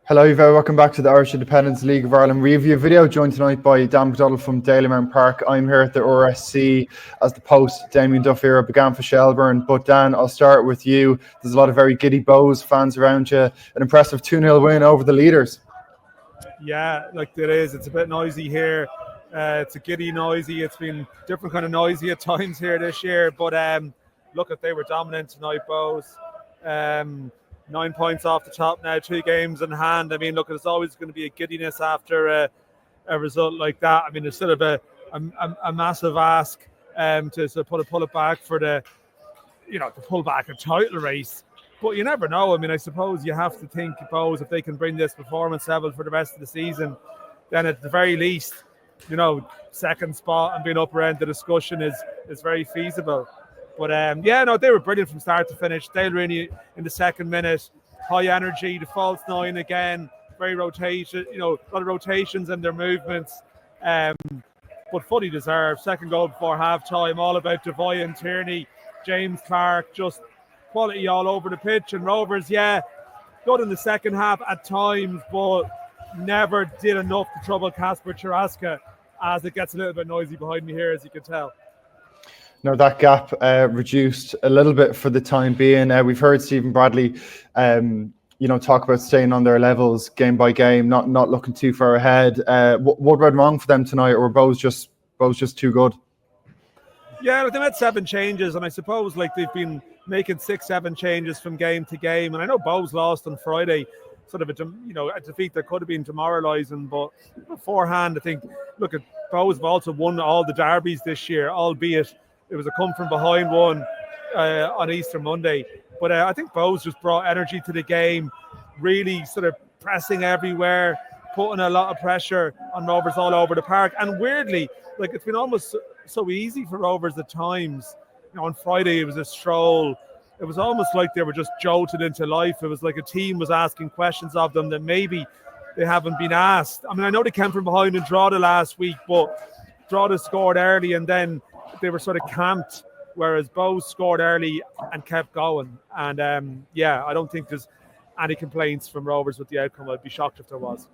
Hello, Eva. Welcome back to the Irish Independence League of Ireland review video. Joined tonight by Dan McDonnell from Daly Mountain Park. I'm here at the RSC as the post-Damien Duff era began for Shelburne. But Dan, I'll start with you. There's a lot of very giddy Bohs fans around you. An impressive 2-0 win over the leaders. Yeah, like it is. It's a bit noisy here. It's a giddy noisy. It's been different kind of noisy at times here this year. But look, if they were dominant tonight, Bohs. 9 points off the top now, 2 games in hand. I mean, look, there's always going to be a giddiness after a result like that. I mean, it's sort of a massive ask to sort of pull it back for to pull back a title race. But you never know. I mean, I suppose you have to think, Bohs, if they can bring this performance level for the rest of the season, then at the very least, second spot and being upper end the discussion is very feasible. But they were brilliant from start to finish. Dale Rooney in the second minute, high energy, the false 9 again, very rotation, a lot of rotations in their movements, but fully deserved. Second goal before half time, all about Devoy and Tierney, James Clark, just quality all over the pitch. And Rovers, good in the second half at times, but never did enough to trouble Kasper Chiraska, as it gets a little bit noisy behind me here, as you can tell. No, that gap reduced a little bit for the time being. We've heard Stephen Bradley, talk about staying on their levels game by game, not looking too far ahead. What went wrong for them tonight, or were Bohs just too good? Yeah, they made 7 changes, and I suppose they've been making 6-7 changes from game to game. And I know Bohs lost on Friday, sort of a defeat that could have been demoralising, but beforehand, I think, look, at Bohs have also won all the derbies this year, albeit it was a come from behind one on Easter Monday. But I think Bohs just brought energy to the game, really sort of pressing everywhere, putting a lot of pressure on Rovers all over the park. And weirdly, it's been almost so easy for Rovers at times. On Friday, it was a stroll. It was almost like they were just jolted into life. It was like a team was asking questions of them that maybe they haven't been asked. I mean, I know they came from behind in Drogheda last week, but Drogheda scored early and then they were sort of camped, whereas Bohs scored early and kept going. And I don't think there's any complaints from Rovers with the outcome. I'd be shocked if there was.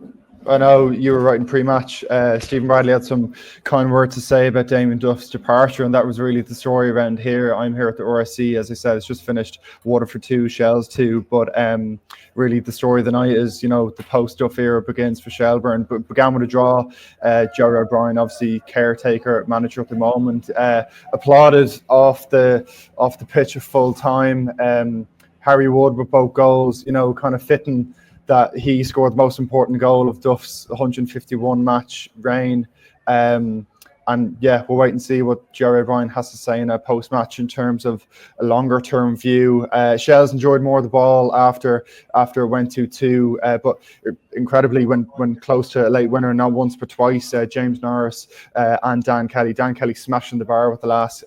I know you were writing pre-match. Stephen Bradley had some kind words to say about Damien Duff's departure, and that was really the story around here. I'm here at the RSC, as I said, it's just finished Waterford 2, Shels 2, but really the story of the night is, the post-Duff era begins for Shelburne, but began with a draw. Jerry O'Brien, obviously caretaker, manager at the moment, applauded off the pitch at full time. Harry Wood with both goals, kind of fitting that he scored the most important goal of Duff's 151 match reign. We'll wait and see what Jerry O'Brien has to say in a post-match in terms of a longer-term view. Shels enjoyed more of the ball after it went 2-2, but incredibly, when close to a late winner, not once but twice, James Norris and Dan Kelly. Dan Kelly smashing the bar with the last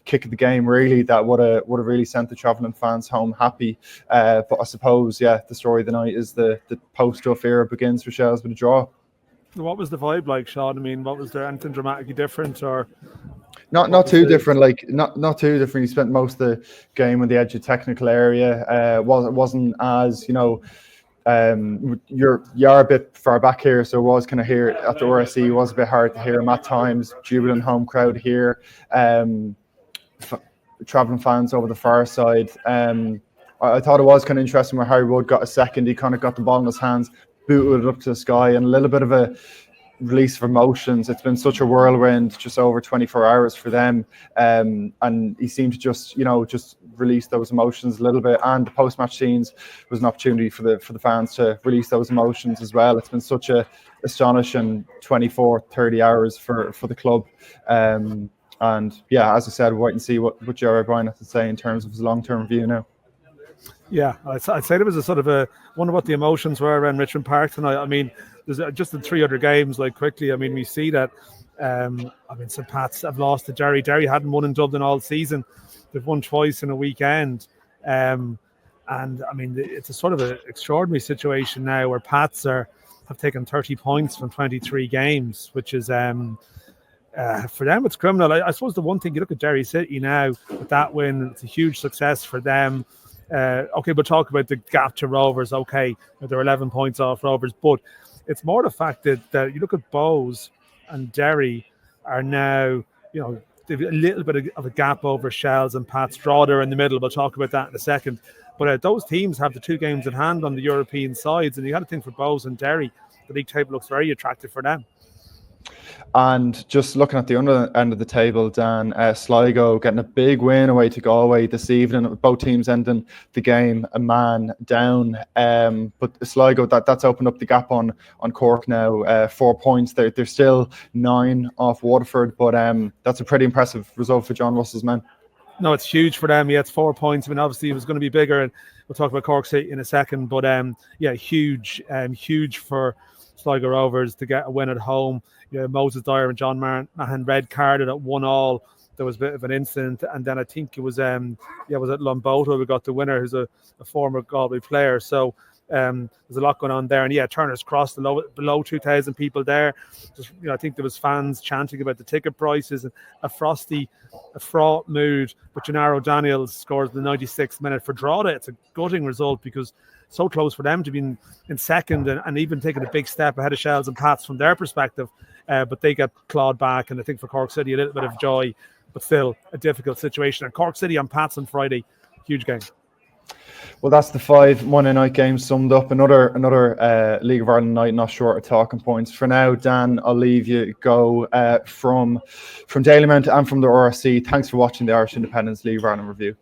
kick of the game, really, that would have really sent the travelling fans home happy. But I suppose, the story of the night is the post-Duff era begins for Shels with a draw. What was the vibe like, Seán? I mean, was there anything dramatically different, or not too different? Not too different. He spent most of the game on the edge of technical area. Wasn't as you're a bit far back here, so it was kind of here at the RSC. It was a bit hard to hear him at times. Jubilant home crowd here. Travelling fans over the far side. I thought it was kind of interesting where Harry Wood got a second. He kind of got the ball in his hands, booted it up to the sky, and a little bit of a release of emotions. It's been such a whirlwind, just over 24 hours for them, and he seemed to just release those emotions a little bit. And the post-match scenes was an opportunity for the fans to release those emotions as well. It's been such a astonishing 24-30 hours for the club, and as I said, we'll wait and see what Jerry O'Brien has to say in terms of his long-term view now. Yeah, I'd say there was a sort of a wonder what the emotions were around Richmond Park tonight. I mean, there's just in 3 other games, quickly. I mean, we see that. St. Pat's have lost to Derry. Derry hadn't won in Dublin all season. They've won twice in a weekend. And I mean, it's a sort of an extraordinary situation now where Pats have taken 30 points from 23 games, which is for them, it's criminal. I suppose the one thing, you look at Derry City now with that win, it's a huge success for them. Okay, we'll talk about the gap to Rovers. Okay, they're 11 points off Rovers, but it's more the fact that you look at Bohs and Derry are now, they've a little bit of a gap over Shels and Pats. Drogheda in the middle. We'll talk about that in a second. But those teams have the 2 games in hand on the European sides, and you got to think for Bohs and Derry, the league table looks very attractive for them. And just looking at the under end of the table, Dan, Sligo getting a big win away to Galway this evening. Both teams ending the game a man down. But Sligo, that's opened up the gap on Cork now. 4 points. They're still 9 off Waterford, but that's a pretty impressive result for John Russell's men. No, it's huge for them. Yeah, it's 4 points. I mean, obviously it was going to be bigger, and we'll talk about Cork City in a second. But yeah, huge for Sligo Rovers to get a win at home. Moses Dyer and John Mahon red carded at 1-1. There was a bit of an incident, and then I think it was was at Lombota we got the winner, who's a former Galway player. So there's a lot going on there, and Turner's Cross, below 2,000 people there. Just I think there was fans chanting about the ticket prices and a fraught mood. But Gennaro Daniels scores the 96th minute for Drogheda. It's a gutting result because so close for them to be in second and even taking a big step ahead of Shels and Pats from their perspective. But they get clawed back, and I think for Cork City a little bit of joy, but still a difficult situation. And Cork City on Pats on Friday, huge game. Well, that's the 5 Monday night games summed up. Another League of Ireland night, not short of talking points. For now, Dan, I'll leave you go from Dalymount and from the RSC. Thanks for watching the Irish Independence League of Ireland review.